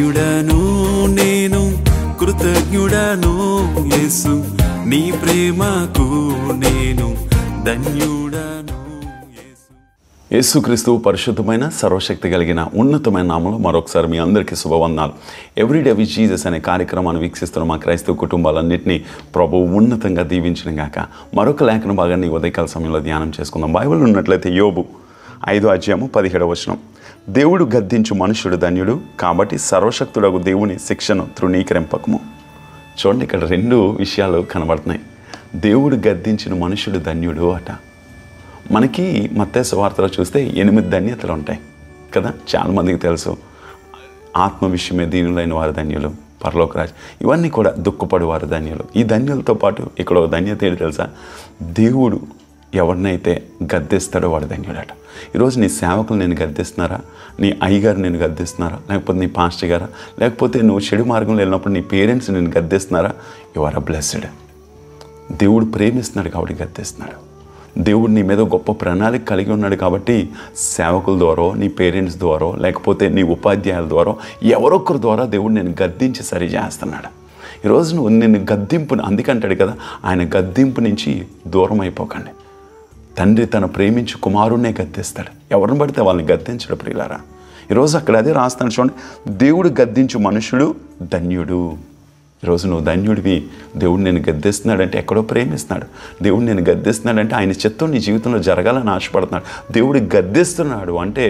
ధన్యుడను నేను, కృతజ్ఞుడను యేసు, నీ ప్రేమకు నేను ధన్యుడను. యేసుక్రీస్తు పరిశుద్ధమైన సర్వశక్తి కలిగిన ఉన్నతమైన నామంలో మరొకసారి మీ అందరికీ శుభవందనాలు. ఎవ్రీడే విత్ జీసస్ అనే కార్యక్రమాన్ని వీక్షిస్తున్న మా క్రైస్తవ కుటుంబాలన్నింటినీ ప్రభువు ఉన్నతంగా దీవించిన గాక. మరొక లేఖన భాగాన్ని ఉదయకాల సమయంలో ధ్యానం చేసుకుందాం. బైబిల్ ఉన్నట్లయితే యోబు 5:17 దేవుడు గద్దించు మనుషుడు ధన్యుడు, కాబట్టి సర్వశక్తుడగు దేవుని శిక్షను తృణీకరింపకము. చూడండి, ఇక్కడ రెండు విషయాలు కనబడుతున్నాయి. దేవుడు గద్దించిన మనుషుడు ధన్యుడు అట. మనకి మత్తయి సువార్తలో చూస్తే 8 ధన్యతలు ఉంటాయి కదా, చాలామందికి తెలుసు. ఆత్మ విషయమే దీనులైన వారు ధన్యులు, పరలోక రాజు, ఇవన్నీ కూడా దుఃఖపడు వారు ధన్యులు. ఈ ధన్యులతో పాటు ఇక్కడ ఒక ధన్యత ఏంటి తెలుసా? దేవుడు ఎవరినైతే గద్దిస్తాడో వాడు ధన్యుడట. ఈరోజు నీ సేవకులు నేను గద్దిస్తున్నారా? నీ అయ్యగారు నేను గద్దిస్తున్నారా? లేకపోతే నీ పాస్టర్ గారా? లేకపోతే నువ్వు చెడు మార్గంలో వెళ్ళినప్పుడు నీ పేరెంట్స్ నేను గద్దిస్తున్నారా? You are a blessed. దేవుడు ప్రేమిస్తున్నాడు కాబట్టి గద్దిస్తున్నాడు. దేవుడు నీ మీద గొప్ప ప్రణాళిక కలిగి ఉన్నాడు కాబట్టి సేవకుల ద్వారా, నీ పేరెంట్స్ ద్వారా, లేకపోతే నీ ఉపాధ్యాయుల ద్వారా, ఎవరొక్కరి ద్వారా దేవుడు నేను గద్దించి సరి చేస్తున్నాడు. ఈరోజు నువ్వు నేను గద్దింపుని అందుకంటాడు కదా, ఆయన గద్దింపు నుంచి దూరం అయిపోకండి. తండ్రి తన ప్రేమించి కుమారుణ్ణే గద్దిస్తాడు. ఎవరిని పడితే వాళ్ళని గద్దించడు ప్రియులారా. ఈరోజు అక్కడ అదే రాస్తాడు చూడండి, దేవుడు గద్దించు మనుషుడు ధన్యుడు. ఈరోజు నువ్వు ధన్యుడివి. దేవుడు నేను గద్దిస్తున్నాడంటే ఎక్కడో ప్రేమిస్తున్నాడు. దేవుడు నేను గద్దిస్తున్నాడంటే ఆయన చిత్తం నీ జీవితంలో జరగాలని ఆశపడుతున్నాడు. దేవుడు గద్దిస్తున్నాడు అంటే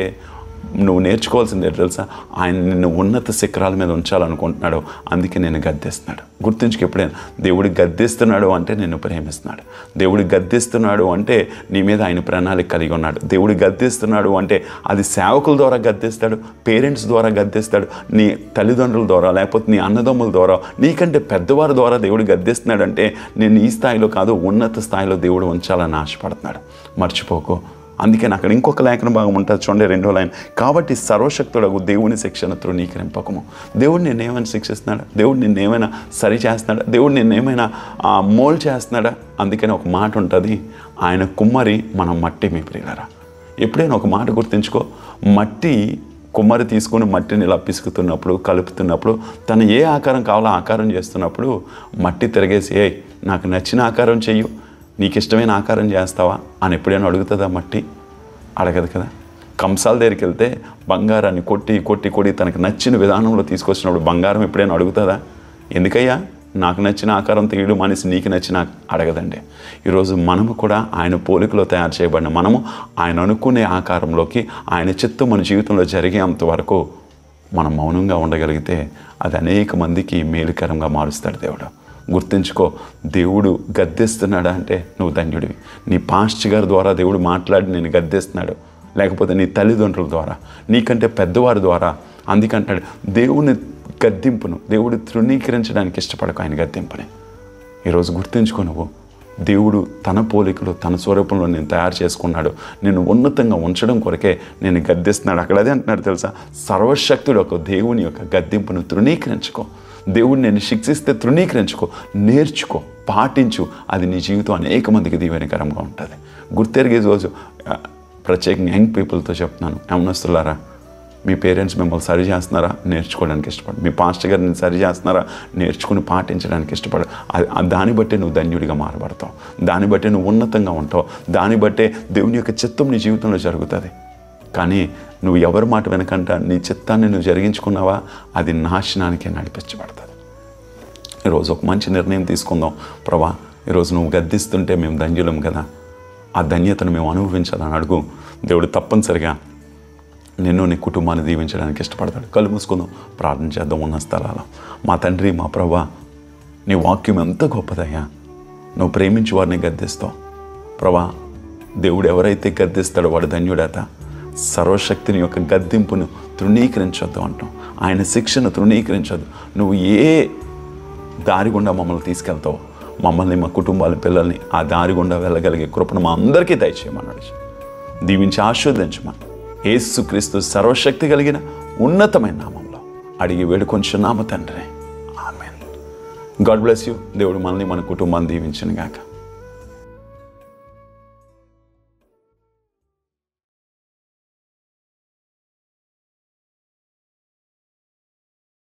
నువ్వు నేర్చుకోవాల్సిందే తెలుసా, ఆయన నిన్ను ఉన్నత శిఖరాల మీద ఉంచాలనుకుంటున్నాడు. అందుకే నేను గద్దిస్తున్నాడు. గుర్తుంచుకు ఎప్పుడైనా దేవుడు గద్దిస్తున్నాడు అంటే నిన్ను ప్రేమిస్తున్నాడు. దేవుడు గద్దిస్తున్నాడు అంటే నీ మీద ఆయన ప్రణాళిక కలిగి ఉన్నాడు. దేవుడు గద్దిస్తున్నాడు అంటే అది సేవకుల ద్వారా గద్దిస్తాడు, పేరెంట్స్ ద్వారా గద్దిస్తాడు, నీ తల్లిదండ్రుల ద్వారా, లేకపోతే నీ అన్నదమ్ముల ద్వారా, నీకంటే పెద్దవారి ద్వారా దేవుడు గద్దిస్తున్నాడు అంటే నేను ఈ స్థాయిలో కాదు, ఉన్నత స్థాయిలో దేవుడు ఉంచాలని ఆశపడుతున్నాడు. మర్చిపోకు. అందుకే అక్కడ ఇంకొక లేఖన భాగం ఉంటుంది చూడండి, 2వ లైన్, కాబట్టి సర్వశక్తుడగు దేవుని శిక్షను తృణీకరింపకము. దేవుడు నిన్నేమైనా శిక్షిస్తున్నాడా? దేవుడు నిన్నేమైనా సరి చేస్తున్నాడా? దేవుడు నిన్నేమైనా మోల్డ్ చేస్తున్నాడా? అందుకని ఒక మాట ఉంటుంది, ఆయన కుమ్మరి, మనం మట్టి. మీ ప్రియులారా, ఎప్పుడైనా ఒక మాట గుర్తుంచుకో, మట్టి కుమ్మరి తీసుకుని మట్టిని ఇలా పిసుకుతున్నప్పుడు, కలుపుతున్నప్పుడు, తను ఏ ఆకారం కావాలో ఆకారం చేస్తున్నప్పుడు మట్టి తిరగేసి, ఏ నాకు నచ్చిన ఆకారం చెయ్యు, నీకు ఇష్టమైన ఆకారం చేస్తావా అని ఎప్పుడైనా అడుగుతుందా? మట్టి అడగదు కదా. కంసాల దగ్గరికి వెళ్తే బంగారాన్ని కొట్టి కొట్టి కొట్టి తనకు నచ్చిన విధానంలో తీసుకొచ్చినప్పుడు బంగారం ఎప్పుడైనా అడుగుతుందా? ఎందుకయ్యా నాకు నచ్చిన ఆకారం తీయడం అనేసి నీకు నచ్చిన అడగదండి. ఈరోజు మనము కూడా ఆయన పోలికలో తయారు చేయబడిన మనము ఆయన అనుకునే ఆకారంలోకి, ఆయన చిత్తం మన జీవితంలో జరిగేంత వరకు మనం మౌనంగా ఉండగలిగితే అది అనేక మందికి మేలుకరంగా మారుస్తాడు దేవుడు. గుర్తుంచుకో, దేవుడు గద్దిస్తున్నాడా అంటే నువ్వు ధన్యుడివి. నీ పాస్టర్ గారి ద్వారా దేవుడు మాట్లాడి నేను గద్దిస్తున్నాడు, లేకపోతే నీ తల్లిదండ్రుల ద్వారా, నీకంటే పెద్దవారి ద్వారా. అందుకంటాడు దేవుని గద్దింపును దేవుడు తృణీకరించడానికి ఇష్టపడకు, ఆయన గద్దింపుని. ఈరోజు గుర్తుంచుకో, నువ్వు దేవుడు తన పోలికలో తన స్వరూపంలో నేను తయారు చేసుకున్నాడు, నేను ఉన్నతంగా ఉంచడం కొరకే నేను గద్దిస్తున్నాడు. అక్కడ అదే అంటున్నాడు తెలుసా, సర్వశక్తుడు ఒక దేవుని యొక్క గద్దింపును తృణీకరించుకో. దేవుడు నేను శిక్షిస్తే తృణీకరించుకో, నేర్చుకో, పాటించు. అది నీ జీవితం అనేక మందికి దీవెనకరంగా ఉంటుంది. గుర్తెరిగే రోజు ప్రత్యేకంగా యంగ్ పీపుల్తో చెప్తున్నాను, యవనస్తులారా, మీ పేరెంట్స్ మిమ్మల్ని సరి చేస్తున్నారా? నేర్చుకోవడానికి ఇష్టపడు. మీ పాస్టర్ గారు నేను సరి చేస్తున్నారా? నేర్చుకుని పాటించడానికి ఇష్టపడు. దాన్ని బట్టే నువ్వు ధన్యుడిగా మారబడతావు, దాన్ని బట్టే నువ్వు ఉన్నతంగా ఉంటావు, దాన్ని బట్టే దేవుని యొక్క చిత్తం నీ జీవితంలో జరుగుతుంది. కానీ నువ్వు ఎవరి మాట వెనకంట నీ చిత్తాన్ని నువ్వు జరిగించుకున్నావా, అది నాశనానికే నడిపించబడుతుంది. ఈరోజు ఒక మంచి నిర్ణయం తీసుకుందాం. ప్రభా, ఈరోజు నువ్వు గద్దిస్తుంటే మేము ధన్యులం కదా, ఆ ధన్యతను మేము అనుభవించాలని అడుగు. దేవుడు తప్పనిసరిగా నిన్ను నీ కుటుంబాన్ని దీవించడానికి ఇష్టపడతాడు. కళ్ళు మూసుకుందాం, ప్రార్థన చేద్దాం. ఉన్న స్థలాల్లో మా తండ్రి, మా ప్రభా, నీ వాక్యం ఎంత గొప్పదయ్యా. నువ్వు ప్రేమించి వారిని గద్దిస్తావు ప్రభా. దేవుడు ఎవరైతే గద్దిస్తాడో వాడు ధన్యుడట. సర్వశక్తిని యొక్క గద్దింపును తృణీకరించొద్దు అంటాం, ఆయన శిక్షను తృణీకరించొద్దు. నువ్వు ఏ దారి గుండా మమ్మల్ని తీసుకెళ్తావు, మమ్మల్ని, మా కుటుంబాల పిల్లల్ని ఆ దారి గుండా వెళ్ళగలిగే కృపను మా అందరికీ దయచేయమన్నాడు. దీవించి ఆశీర్వదించమని యేసుక్రీస్తు సర్వశక్తి కలిగిన ఉన్నతమైన నామంలో అడిగి వేడుకొంచున్నాము తండ్రి. ఆమేన్. God bless you. దేవుడు మనల్ని, మన కుటుంబాన్ని దీవించును గాక.